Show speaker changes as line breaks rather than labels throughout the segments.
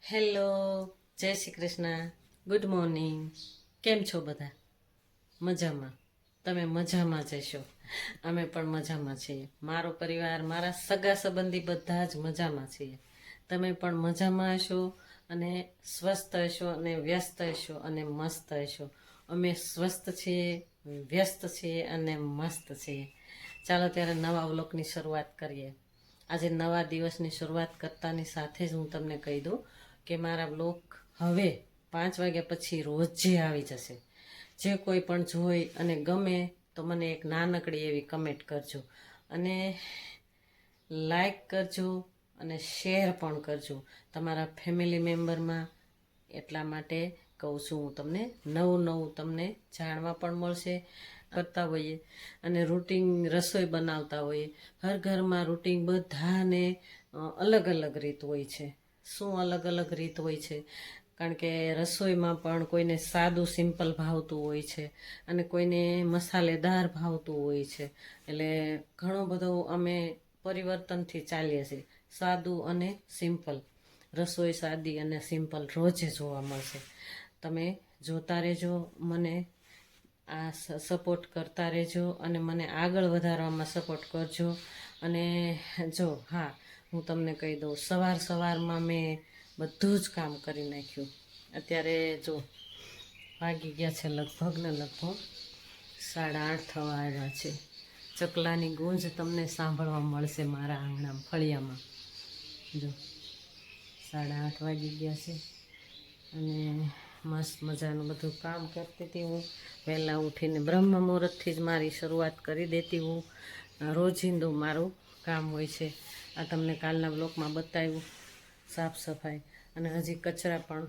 Hello, જય Shri Krishna, good morning. કેમ છો બધા? મજામાં? તમે મજામાં જ હશો. અમે પણ મજામાં છીએ. મારો પરિવાર, મારા સગા સંબંધી બધા જ મજામાં છીએ. તમે પણ મજામાં હશો અને સ્વસ્થ હશો અને વ્યસ્ત હશો અને મસ્ત હશો. અમે સ્વસ્થ છીએ, વ્યસ્ત છીએ અને મસ્ત છીએ. ચાલો ત્યારે નવા વ્લોગની શરૂઆત કરીએ. આજે નવા દિવસની શરૂઆત કરતાની સાથે જ હું તમને કહી દઉં કે મારા બ્લોગ હવે 5 વાગ્યા પછી રોજે આવી જશે. જે કોઈ પણ જોઈ અને ગમે તો મને એક નાનકડી એવી કમેન્ટ કરજો અને લાઈક કરજો અને શેર પણ કરજો તમારા ફેમિલી મેમ્બરમાં. એટલા માટે કહું છું હું તમને, નવું નવું તમને જાણવા પણ મળશે. કરતા હોઈએ અને રૂટિન રસોઈ બનાવતા હોઈએ. હર ઘરમાં રૂટિન બધાને અલગ અલગ રીત હોય છે. શું અલગ અલગ રીત હોય છે? કારણ કે રસોઈમાં પણ કોઈને સાદું સિમ્પલ ભાવતું હોય છે અને કોઈને મસાલેદાર ભાવતું હોય છે. એટલે ઘણો બધો અમે પરિવર્તનથી ચાલીએ છીએ. સાદું અને સિમ્પલ રસોઈ, સાદી અને સિમ્પલ રોજે જોવા મળશે. તમે જોતા રહેજો, મને આ સપોર્ટ કરતા રહેજો અને મને આગળ વધારવામાં સપોર્ટ કરજો. અને જો હા, હું તમને કહી દઉં, સવારમાં મેં બધું જ કામ કરી નાખ્યું. અત્યારે જો વાગી ગયા છે લગભગ 8:30 થવા આવ્યા છે. ચકલાની ગૂંજ તમને સાંભળવા મળશે મારા આંગણામાં, ફળિયામાં. જો 8:30 વાગી ગયા છે અને મસ્ત મજાનું બધું કામ કરતી હતી હું. વહેલા ઉઠીને બ્રહ્મ મુહૂર્તથી જ મારી શરૂઆત કરી દેતી હું. રોજિંદું મારું કામ હોય છે. આ તમને કાલના બ્લોકમાં બતાવ્યું, સાફ સફાઈ અને હજી કચરા પણ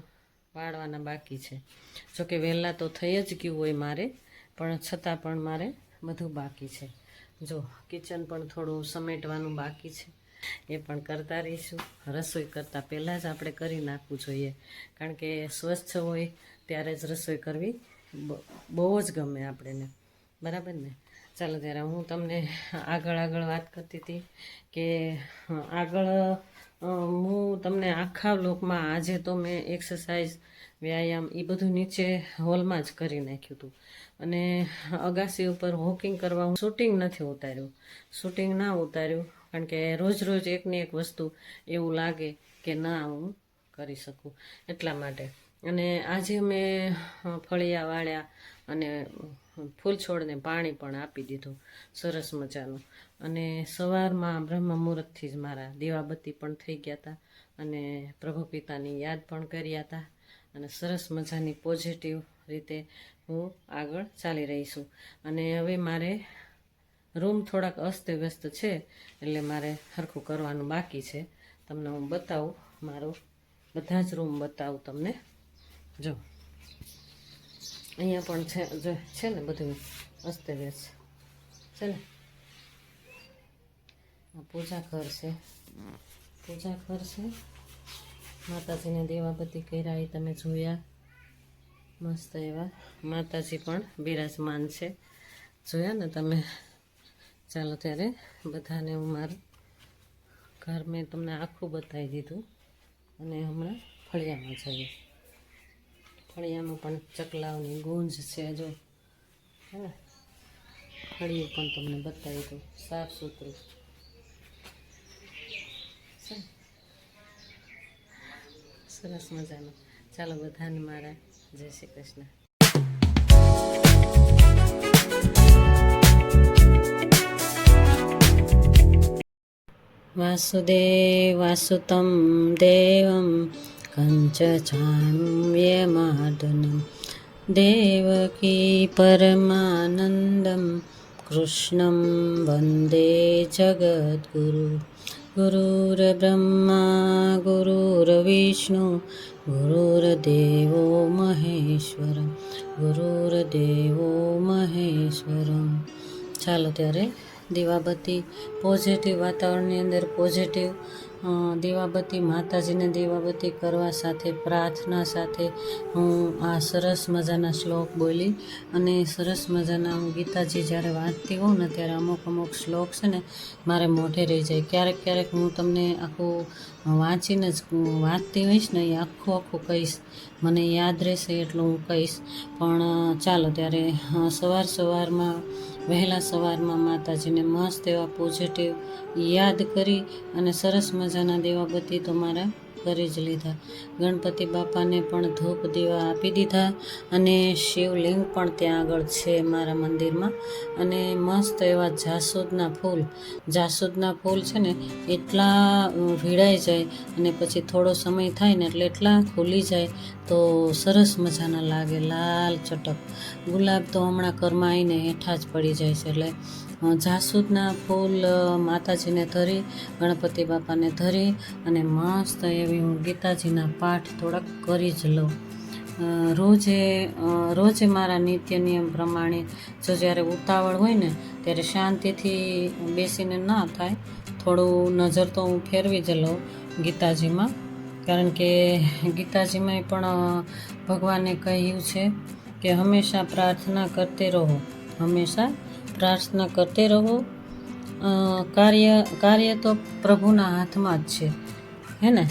વાળવાના બાકી છે. જોકે વહેલા તો થઈ જ ગયું હોય મારે, પણ છતાં પણ મારે બધું બાકી છે. જો કિચન પણ થોડું સમેટવાનું બાકી છે, એ પણ કરતા રહીશું. રસોઈ કરતાં પહેલાં જ આપણે કરી નાખવું જોઈએ, કારણ કે સ્વચ્છ હોય ત્યારે જ રસોઈ કરવી બહુ જ ગમે આપણને, બરાબર ને? ચાલો ત્યારે હું તમને આગળ વાત કરતી હતી કે આગળ હું તમને આખા બ્લોકમાં આજે તો મેં એક્સરસાઇઝ, વ્યાયામ એ બધું નીચે હોલમાં જ કરી નાખ્યું હતું. અને અગાસી ઉપર વોકિંગ કરવા હું શૂટિંગ નથી ઉતાર્યું. શૂટિંગ ના ઉતાર્યું કારણ કે રોજ એકની એક વસ્તુ એવું લાગે કે ના હું કરી શકું, એટલા માટે. અને આજે મેં ફળિયા વાળ્યા અને ફૂલ છોડને પાણી પણ આપી દીધું સરસ મજાનું. અને સવારમાં બ્રહ્મ મુહૂર્તથી જ મારા દીવાબત્તી પણ થઈ ગયા હતા અને પ્રભુ પિતાની યાદ પણ કર્યા હતા. અને સરસ મજાની પોઝિટિવ રીતે હું આગળ ચાલી રહી છું. અને હવે મારે રૂમ થોડાક અસ્તવ્યસ્ત છે, એટલે મારે સરખું કરવાનું બાકી છે. તમને હું બતાવું, મારો બધા જ રૂમ બતાવું તમને. જો અહીંયા પણ છે ને બધું અસ્તવ્યસ્ત છે ને. આ પૂજા ઘર છે, માતાજીને દીવાબત્તી કર્યા એ તમે જોયા. મસ્ત એવા માતાજી પણ બિરાજમાન છે, જોયા ને તમે? ચાલો ત્યારે બધાને હું મારું ઘર મેં તમને આખું બતાવી દીધું. અને હમણાં ફળિયામાં જઈએ. ફળિયામાં પણ ચકલાઓની ગૂંજ છે, જો હે ને. ફળિયું પણ તમને બતાવી દઉં, સાફ સુથરું છે, સરસ મજાનું. ચાલો બધાને મારા જય શ્રી કૃષ્ણ. વાસુદેવાસુતમ દેવમ કંચચાન્વ્યમાર્દનમ દેવકી પરમાનંદમ કૃષ્ણમ વંદે જગદ્ગુરુ. ગુરુર્બ્રહ્મા ગુરુર્વિષ્ણુ ગુરુર્દેવો મહેશ્વરમ. ચાલો ત્યારે દીવાબત્તી પોઝિટિવ વાતાવરણની અંદર પોઝિટિવ દીવાબત્તી માતાજીને દીવાબત્તી કરવા સાથે પ્રાર્થના સાથે હું આ સરસ મજાના શ્લોક બોલી અને સરસ મજાના હું ગીતાજી જ્યારે વાંચતી હોઉં ને ત્યારે અમુક શ્લોક છે ને મારે મોઢે રહી જાય. ક્યારેક હું તમને આખું વાંચીને જ વાંચતી હોઈશ ને એ આખું કહીશ, મને યાદ રહેશે એટલું હું કહીશ. પણ ચાલો ત્યારે સવારમાં વહેલા સવારમાં માતાજીને મસ્ત એવા પોઝિટિવ યાદ કરી અને સરસ મજાના દીવાબત્તી તો મારા કરી જ લીધા. ગણપતિ બાપાને પણ ધૂપ દીવા આપી દીધા અને શિવલિંગ પણ ત્યાં આગળ છે મારા મંદિરમાં. અને મસ્ત એવા જાસૂદના ફૂલ છે ને એટલા ભીડાઈ જાય અને પછી થોડો સમય થાય ને એટલે એટલા ખુલી જાય તો સરસ મજાના લાગે, લાલ ચટક. ગુલાબ તો હમણાં ઘરમાં આવીને હેઠા જ પડી જાય છે. એટલે જાસૂદના ફૂલ માતાજીને ધરી, ગણપતિ બાપાને ધરી અને મસ્ત એવી હું ગીતાજીના પાઠ થોડાક કરી જ લઉં. રોજે મારા નિત્ય નિયમ પ્રમાણે જો જ્યારે ઉતાવળ હોય ને ત્યારે શાંતિથી બેસીને ના થાય, થોડું નજર તો હું ફેરવી જ લઉં ગીતાજીમાં. કારણ કે ગીતાજીમાં પણ ભગવાને કહ્યું છે કે હંમેશા પ્રાર્થના કરતે રહો. કાર્ય તો પ્રભુના હાથમાં જ છે, હે ને.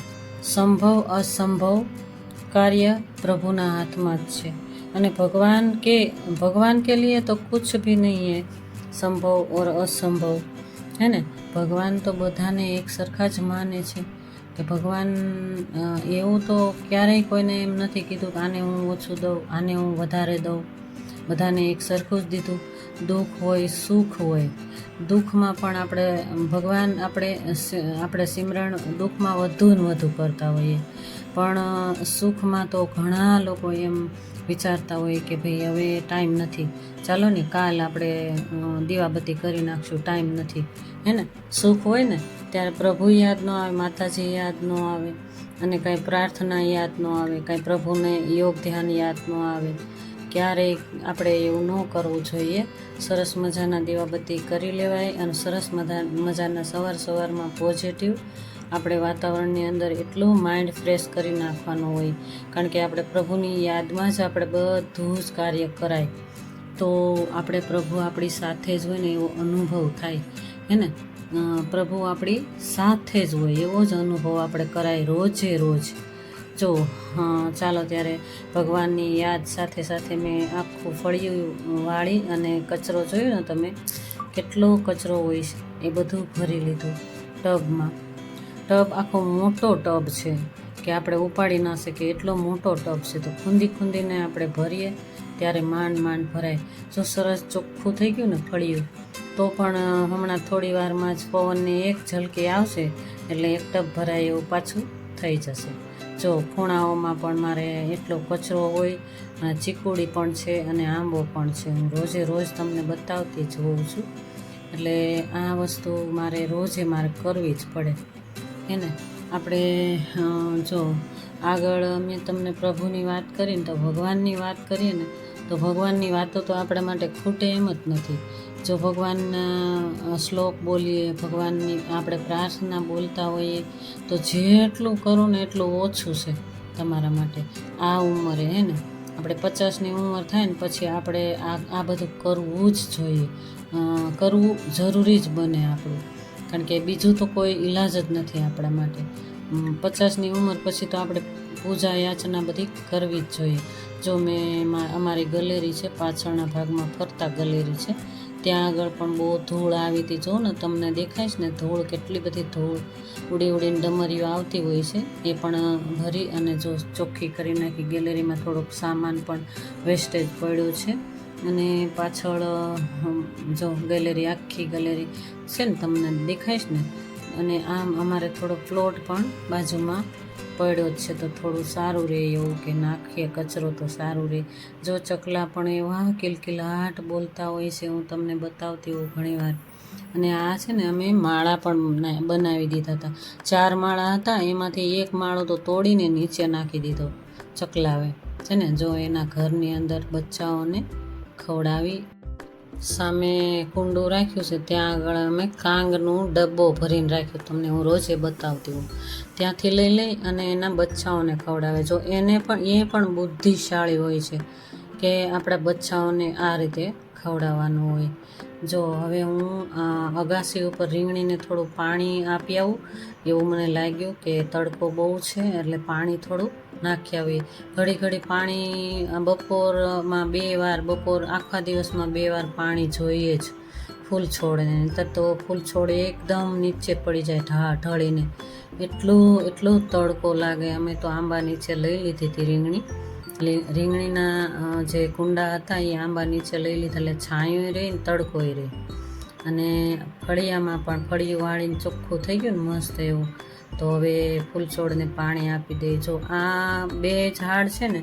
સંભવ અસંભવ કાર્ય પ્રભુના હાથમાં જ છે. અને ભગવાન કે लिए तो कुछ भी नहीं है संभव और असंभव, હે ને. ભગવાન તો બધાને એક સરખા જ માને છે કે ભગવાન એવું તો ક્યારેય કોઈને એમ નથી કીધું કે આને હું ઓછું દઉં, આને હું વધારે દઉં. બધાને એક સરખું જ દીધું. દુઃખ હોય સુખ હોય, દુઃખમાં પણ આપણે સિમરણ દુઃખમાં વધુ ને વધુ કરતા હોઈએ, પણ સુખમાં તો ઘણા લોકો એમ વિચારતા હોય કે ભાઈ હવે ટાઈમ નથી, ચાલો ને કાલ આપણે દીવાબત્તી કરી નાખશું, ટાઈમ નથી, હે ને. સુખ હોય ને ત્યારે પ્રભુ યાદ ન આવે, માતાજી યાદ ન આવે અને કાંઈ પ્રાર્થના યાદ ન આવે, કાંઈ પ્રભુને યોગ ધ્યાન યાદ ન આવે. ક્યારેય આપણે એવું ન કરવું જોઈએ. સરસ મજાના દીવાબત્તી કરી લેવાય અને સરસ મજાના સવારમાં પોઝિટિવ આપણે વાતાવરણની અંદર એટલું માઇન્ડ ફ્રેશ કરી નાખવાનું હોય. કારણ કે આપણે પ્રભુની યાદમાં જ આપણે બધું જ કાર્ય કરાય તો આપણે પ્રભુ આપણી સાથે જ હોય ને એવો અનુભવ થાય, હે ને. પ્રભુ આપણી સાથે જ હોય એવો જ અનુભવ આપણે કરાય રોજ. જો ચાલો ત્યારે ભગવાનની યાદ સાથે મેં આખું ફળિયું વાળી અને કચરો જોયો ને તમે, કેટલો કચરો હોય છે એ બધું ભરી લીધું ટબમાં. ટબ આખો મોટો ટબ છે કે આપણે ઉપાડી ના શકીએ એટલો મોટો ટબ છે. તો ખૂંદીને આપણે ભરીએ ત્યારે માંડ ભરાય. જો સરસ ચોખ્ખું થઈ ગયું ને ફળિયું તો પણ હમણાં થોડી વારમાં જ પવનની એક ઝલકી આવશે એટલે એક ટબ ભરાય એવું પાછું થઈ જશે. જો ખૂણાઓમાં પણ મારે એટલો કચરો હોય, ચીકુડી પણ છે અને આંબો પણ છે. હું રોજ તમને બતાવતી જ હોઉં છું. એટલે આ વસ્તુ મારે કરવી જ પડે, હે ને. આપણે જો આગળ મેં તમને પ્રભુની વાત કરીને તો ભગવાનની વાત કરીએ ને તો ભગવાનની વાતો તો આપણા માટે ખૂટે એમ જ નથી. જો ભગવાનના શ્લોક બોલીએ, ભગવાનની આપણે પ્રાર્થના બોલતા હોઈએ તો જેટલું કરો ને એટલું ઓછું છે તમારા માટે આ ઉંમરે, હે ને. આપણે 50ની ઉંમર થાય ને પછી આપણે આ બધું કરવું જ જોઈએ, કરવું જરૂરી જ બને આપણું. કારણ કે બીજું તો કોઈ ઈલાજ જ નથી આપણા માટે. 50ની ઉંમર પછી તો આપણે પૂજા યાચના બધી કરવી જ જોઈએ. જો મેં અમારી ગેલેરી છે, પાછળના ભાગમાં ફરતા ગેલેરી છે, ત્યાં આગળ પણ બહુ ધૂળ આવી હતી. જો ને તમને દેખાય છે ને ધૂળ, કેટલી બધી ધૂળ ઉડીને ડમરીઓ આવતી હોય છે. એ પણ ભરી અને જો ચોખ્ખી કરી નાખી. ગેલેરીમાં થોડોક સામાન પણ વેસ્ટેજ પડ્યો છે અને પાછળ જો આખી ગેલેરી છે ને તમને દેખાય છે ને. અને આમ અમારે થોડો પ્લોટ પણ બાજુમાં પડ્યો જ છે તો થોડું સારું રહે એવું કે નાખીએ કચરો તો સારું રહે. જો ચકલા પણ એવા કિલકિલાટ બોલતા હોય છે, હું તમને બતાવતી હોઉં ઘણીવાર. અને આ છે ને અમે માળા પણ બનાવી દીધા હતા. 4 માળા હતા, એમાંથી એક માળો તો તોડીને નીચે નાખી દીધો ચકલાવે, છે ને. જો એના ઘરની અંદર બચ્ચાઓને ખવડાવી સામે કુંડું રાખ્યું છે, ત્યાં આગળ અમે કાંગનું ડબ્બો ભરીને રાખ્યો, તમને હું રોજે બતાવતી હું. ત્યાંથી લઈ અને એના બચ્ચાઓને ખવડાવે. જો એ પણ બુદ્ધિશાળી હોય છે કે આપણા બચ્ચાઓને આ રીતે ખવડાવવાનું હોય. જો હવે હું અગાસી ઉપર રીંગણીને થોડું પાણી આપી આવું, એવું મને લાગ્યું કે તડકો બહુ છે એટલે પાણી થોડું નાખી આવી. ઘડી પાણી બપોરમાં 2 વાર, આખા દિવસમાં 2 વાર પાણી જોઈએ જ ફૂલ છોડને, નહીંતર તો ફૂલ છોડ એકદમ નીચે પડી જાય ઢળીને. એટલું તડકો લાગે. અમે તો આંબા નીચે લઈ લીધી હતી રીંગણીના જે કુંડા હતા એ આંબા નીચે લઈ લીધા, એટલે છાંયું રહે ને તડકોય રહે. અને ફળિયામાં પણ ફળિયું વાળીને ચોખ્ખું થઈ ગયું ને મસ્ત એવું. તો હવે ફૂલ છોડને પાણી આપી દે. જો આ 2 ઝાડ છે ને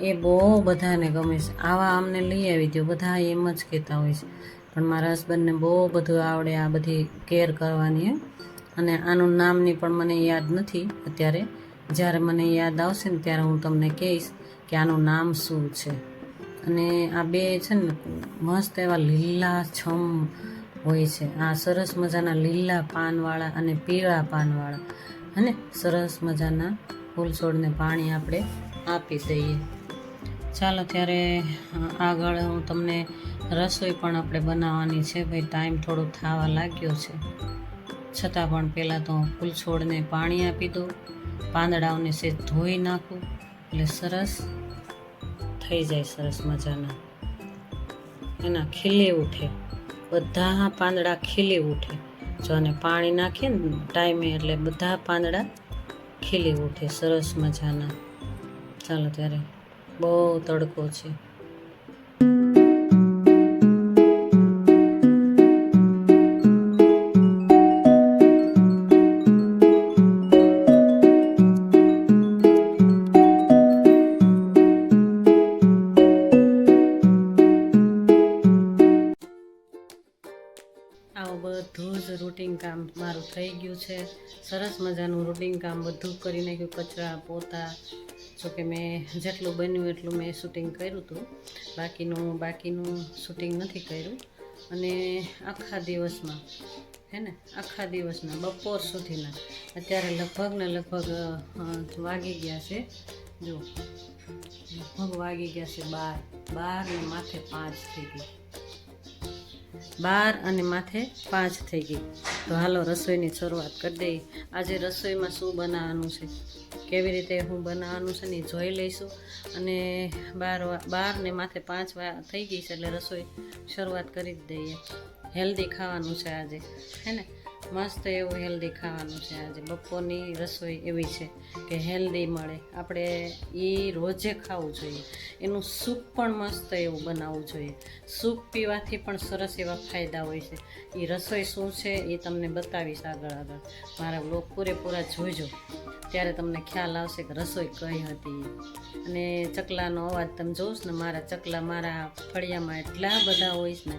એ બહુ બધાને ગમે છે. આવા અમને લઈ આવી દો, બધા એમ જ કહેતા હોય છે. પણ મારા હસબન્ડને બહુ બધું આવડે આ બધી કેર કરવાની. અને આનું નામની પણ મને યાદ નથી અત્યારે. જ્યારે મને યાદ આવશે ને ત્યારે હું તમને કહીશ કે આનું નામ શું છે. અને આ 2 છે ને મસ્ત એવા લીલા છમ હોય છે. આ સરસ મજાના લીલા પાનવાળા અને પીળા પાનવાળા, અને સરસ મજાના ફૂલ છોડને પાણી આપણે આપી દઈએ. ચાલો ત્યારે આગળ હું તમને રસોઈ પણ આપણે બનાવવાની છે. ભાઈ ટાઈમ થોડો થવા લાગ્યો છે, છતાં પણ પહેલાં તો ફૂલ છોડને પાણી આપી દઉં, પાંદડાઓને સેજ ધોઈ નાખું એટલે સરસ થઈ જાય, સરસ મજાના એના ખીલી ઉઠે, બધા પાંદડા ખીલી ઉઠે. જો અને પાણી નાખીએ ને ટાઈમે એટલે બધા પાંદડા ખીલી ઉઠે સરસ મજાના. ચાલો ત્યારે બહુ તડકો છે. આવું બધું જ રૂટિન કામ મારું થઈ ગયું છે. સરસ મજાનું રૂટિન કામ બધું કરી નાખ્યું, કચરા પોતા. જોકે મેં જેટલું બન્યું એટલું મેં શૂટિંગ કર્યું હતું, બાકીનું શૂટિંગ નથી કર્યું. અને આખા દિવસના બપોર સુધીના અત્યારે લગભગ વાગી ગયા છે. જો લગભગ વાગી ગયા છે 12 ને માથે 5 થઈ ગઈ. 12 અને માથે 5 થઈ ગઈ. તો હાલો રસોઈની શરૂઆત કરી દઈએ. આજે રસોઈમાં શું બનાવવાનું છે, કેવી રીતે હું બનાવવાનું છે ને એ જોઈ લઈશું. અને 12 ને માથે 5 થઈ ગઈ છે એટલે રસોઈ શરૂઆત કરી જ દઈએ. હેલ્ધી ખાવાનું છે આજે, હે ને? મસ્ત એવું હેલ્ધી ખાવાનું છે આજે. બપોરની રસોઈ એવી છે કે હેલ્ધી મળે, આપણે એ રોજે ખાવું જોઈએ. એનું સૂપ પણ મસ્ત એવું બનાવવું જોઈએ. સૂપ પીવાથી પણ સરસ એવા ફાયદા હોય છે. એ રસોઈ શું છે એ તમને બતાવીશ આગળ. મારા બ્લોગ પૂરેપૂરા જોઈજો, ત્યારે તમને ખ્યાલ આવશે કે રસોઈ કઈ હતી. અને ચકલાનો અવાજ તમે જોશ ને, મારા ચકલા મારા ફળિયામાં એટલા બધા હોય છે ને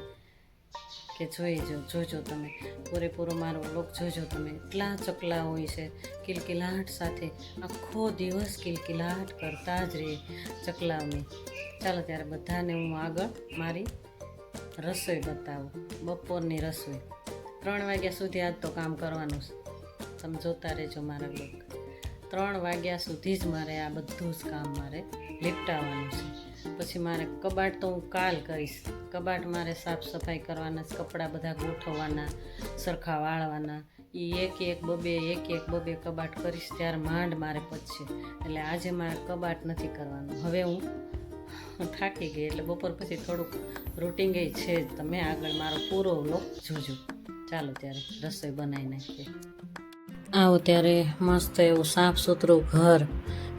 કે જોજો તમે પૂરેપૂરો મારો બ્લોગ જોજો તમે. એટલા ચકલા હોય છે, કિલકિલાટ સાથે આખો દિવસ કિલકિલાટ કરતા જ રહે ચકલાઓની. ચાલો ત્યારે બધાને હું આગળ મારી રસોઈ બતાવું, બપોરની રસોઈ. 3 વાગ્યા સુધી આજ તો કામ કરવાનું છે, તમે જોતા રહેજો મારા બ્લોગ. 3 વાગ્યા સુધી જ મારે આ બધું જ કામ મારે લીપટાવવાનું છે. પછી મારે કબાટ તો હું કાલ કરીશ. કબાટ મારે સાફ સફાઈ કરવાના, કપડાં બધા ગોઠવવાના, સરખા વાળવાના. એ એક બબે કબાટ કરીશ ત્યારે માંડ મારે પચશે. એટલે આજે મારે કબાટ નથી કરવાનું. હવે હું થાકી ગઈ એટલે બપોર પછી થોડુંક રૂટિન છે જ. તમે આગળ મારો પૂરો વ્લોગ જોજો. ચાલો ત્યારે રસોઈ બનાવી નાખીએ. આવો ત્યારે મસ્ત એવું સાફ સુથરું ઘર,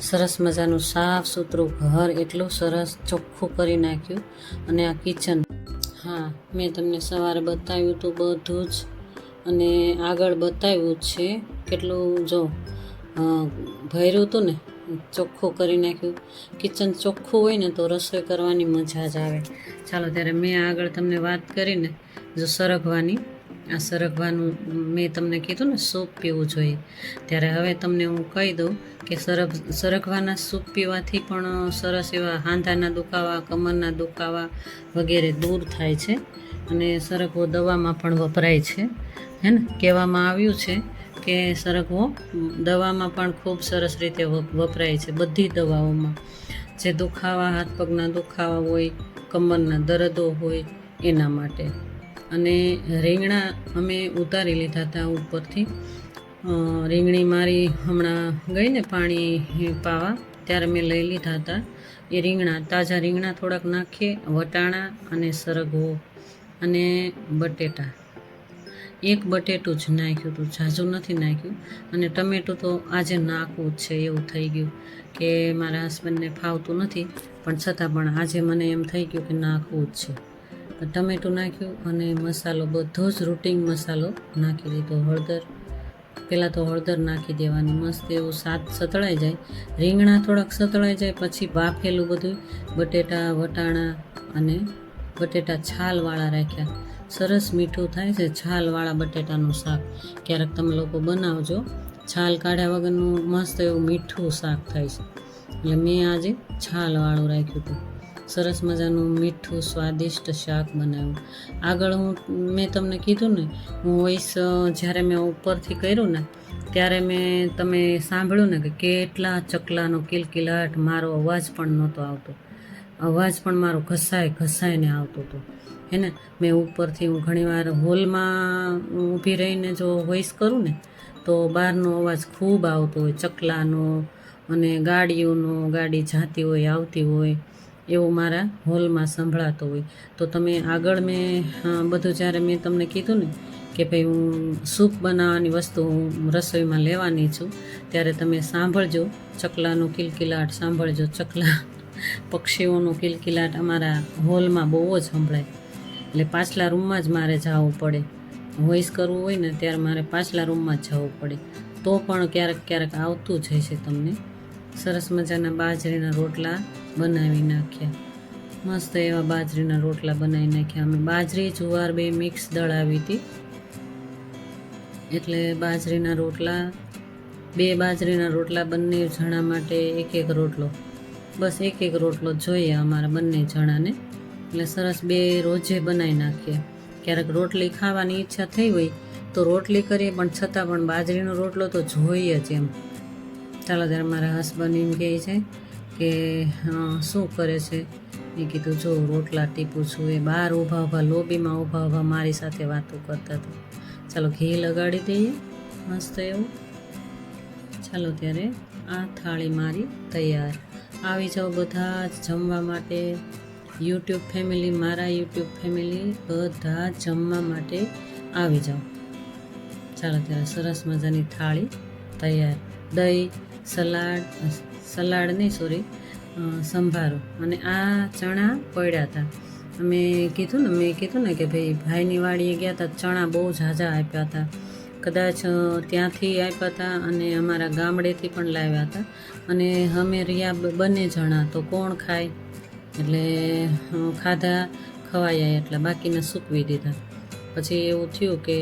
સરસ મજાનું સાફ સુથરું ઘર, એટલું સરસ ચોખ્ખું કરી નાખ્યું. અને આ કિચન, હા મેં તમને સવારે બતાવ્યું હતું બધું જ, અને આગળ બતાવ્યું જ છે કેટલું. જો ભર્યું હતું ને, ચોખ્ખું કરી નાખ્યું. કિચન ચોખ્ખું હોય ને તો રસોઈ કરવાની મજા જ આવે. ચાલો ત્યારે મેં આગળ તમને વાત કરીને, જો સરગવાનું મેં તમને કીધું ને સૂપ પીવું જોઈએ, ત્યારે હવે તમને હું કહી દઉં કે સરગવાના સૂપ પીવાથી પણ સરસ એવા હાંધાના દુખાવા, કમરના દુખાવા વગેરે દૂર થાય છે. અને સરગવો દવામાં પણ વપરાય છે, હે ને. કહેવામાં આવ્યું છે કે સરગવો દવામાં પણ ખૂબ સરસ રીતે વપરાય છે, બધી દવાઓમાં. જે દુખાવા, હાથ પગના દુખાવા હોય, કમરના દર્દો હોય એના માટે. અને રીંગણા અમે ઉતારી લીધા હતા ઉપરથી. રીંગણી મારી હમણાં ગઈ ને પાણી પાવા, ત્યારે મેં લઈ લીધા હતા એ રીંગણા. તાજા રીંગણા થોડાક નાખીએ, વટાણા અને સરગવો અને બટેટા. એક બટેટું જ નાખ્યું હતું, ઝાઝું નથી નાખ્યું. અને ટમેટું તો આજે નાખવું જ છે એવું થઈ ગયું કે મારા હસબન્ડને ફાવતું નથી, પણ છતાં પણ આજે મને એમ થઈ ગયું કે નાખવું જ છે. ટમેટું નાખ્યું અને મસાલો બધો જ રૂટિન મસાલો નાખી દીધો. હળદર, પહેલાં તો હળદર નાખી દેવાની, મસ્ત એવું સતળાઈ જાય. રીંગણા થોડાક સતળાઈ જાય પછી બાફેલું બધું બટેટા, વટાણા અને બટેટા છાલવાળા રાખ્યા. સરસ મીઠું થાય છે છાલવાળા બટેટાનું શાક. ક્યારેક તમે લોકો બનાવજો, છાલ કાઢ્યા વગરનું મસ્ત એવું મીઠું શાક થાય છે. એટલે મેં આજે છાલવાળું રાખ્યું હતું. સરસ મજાનું મીઠું સ્વાદિષ્ટ શાક બનાવ્યું. આગળ મેં તમને કીધું ને, હું વોઇસ જ્યારે મેં ઉપરથી કર્યું ને ત્યારે તમે સાંભળ્યું ને કે કેટલા ચકલાનો કિલકિલાટ, મારો અવાજ પણ નહોતો આવતો. અવાજ પણ મારો ઘસાઈને આવતો હતો, હે ને. મેં ઉપરથી હું ઘણીવાર હોલમાં ઊભી રહીને જો વોઇસ કરું ને તો બહારનો અવાજ ખૂબ આવતો હોય, ચકલાનો અને ગાડીઓનો, ગાડી જાતી હોય આવતી હોય એવું મારા હોલમાં સંભળાતો હોય. તો તમે આગળ બધું જ્યારે મેં તમને કીધું ને કે ભાઈ હું સૂપ બનાવવાની વસ્તુ હું રસોઈમાં લેવાની છું, ત્યારે તમે સાંભળજો, ચકલાનો કિલકિલાટ સાંભળજો. ચકલા પક્ષીઓનો કિલકિલાટ અમારા હોલમાં બહુ જ સંભળાય. એટલે પાછલા રૂમમાં જ મારે જવું પડે. વોઇસ કરવું હોય ને ત્યારે મારે પાછલા રૂમમાં જ જવું પડે. તો પણ ક્યારેક આવતું જ હશે તમને. સરસ મજાના બાજરીના રોટલા બનાવી નાખ્યા. મસ્ત એવા બાજરીના રોટલા બનાવી નાખ્યા. અમે બાજરી જુવાર બે મિક્સ દળાવી હતી, એટલે બાજરીના રોટલા, બે બાજરીના રોટલા બંને જણા માટે એક રોટલો, બસ એક રોટલો જોઈએ અમારા બંને જણાને. એટલે સરસ બે રોજે બનાવી નાખીએ. ક્યારેક રોટલી ખાવાની ઈચ્છા થઈ હોય તો રોટલી કરીએ, પણ છતાં પણ બાજરીનો રોટલો તો જોઈએ જ એમ. ચાલો ત્યારે મારા હસબન્ડ એમ કહે છે કે શું કરે છે. મેં કીધું જો રોટલા ટીપું છું. એ બહાર ઊભા લોબીમાં ઊભા મારી સાથે વાતો કરતા હતા. ચાલો ઘી લગાડી દઈએ મસ્ત એવું. ચાલો ત્યારે આ થાળી મારી તૈયાર. આવી જાઓ બધા જ જમવા માટે. યુટ્યુબ ફેમિલી, મારા યુટ્યુબ ફેમિલી બધા જમવા માટે આવી જાઓ. ચાલો ત્યારે સરસ મજાની થાળી તૈયાર. દહીં, સલાડ નહીં સોરી, સંભારો અને આ ચણા પડ્યા હતા. મેં કીધું ને કે ભાઈની વાડીએ ગયા હતા, ચણા બહુ ઝાઝા આપ્યા હતા. કદાચ ત્યાંથી આપ્યા હતા અને અમારા ગામડેથી પણ લાવ્યા હતા. અને અમે રહ્યા બંને જણા, તો કોણ ખાય, એટલે ખવાયા એટલા, બાકીને સૂકવી દીધા. પછી એવું થયું કે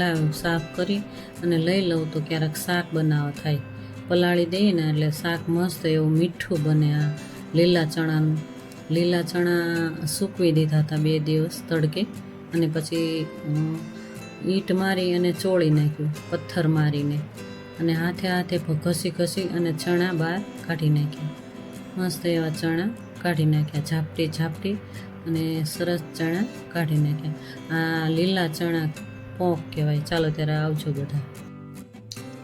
લાવ સાફ કરી અને લઈ લઉં તો ક્યારેક શાક બનાવવા થાય. પલાળી દઈએ ને એટલે શાક મસ્ત એવું મીઠું બને. આ લીલા ચણા સૂકવી દીધા હતા 2 દિવસ તડકે, અને પછી ઈંટ મારી અને ચોળી નાખ્યું, પથ્થર મારીને, અને હાથે ઘસી અને ચણા બહાર કાઢી નાખ્યા. મસ્ત એવા ચણા કાઢી નાખ્યા, ઝાપટી અને સરસ ચણા કાઢી નાખ્યા. આ લીલા ચણા પોંક કહેવાય. ચાલો ત્યારે આવજો બધા.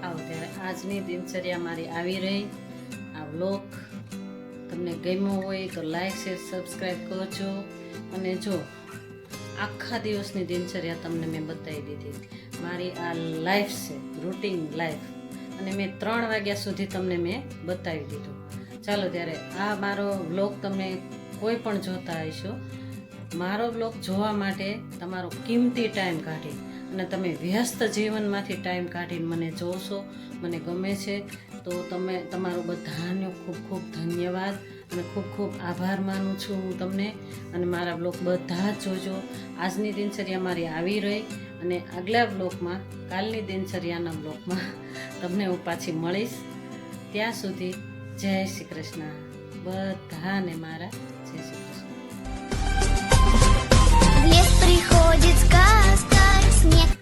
આવો ત્યારે આજની દિનચર્યા મારી આવી રહી. આ વ્લોગ તમને ગમ્યો હોય તો લાઈક, શેર, સબસ્ક્રાઈબ કરજો. અને જો આખા દિવસની દિનચર્યા તમને મેં બતાવી દીધી. મારી આ લાઈફ છે, રૂટીન લાઈફ, અને મેં 3 વાગ્યા સુધી તમને મેં બતાવી દીધું. ચાલો ત્યારે આ મારો વ્લોગ તમે કોઈ પણ જોતા હશો, મારો વ્લોગ જોવા માટે તમારો કિંમતી ટાઈમ કાઢી અને તમે વ્યસ્ત જીવનમાંથી ટાઈમ કાઢીને મને જોશો, મને ગમે છે. તો તમારો બધાનો ખૂબ ખૂબ ધન્યવાદ અને ખૂબ ખૂબ આભાર માનું છું હું તમને. અને મારા બ્લોગ બધા જ જોજો. આજની દિનચર્યા મારી આવી રહી, અને આગલા બ્લોગમાં, કાલની દિનચર્યાના બ્લોગમાં તમને હું પાછી મળીશ. ત્યાં સુધી જય શ્રી કૃષ્ણ. બધાને મારા જય શ્રી કૃષ્ણ.
приходит сказка, снег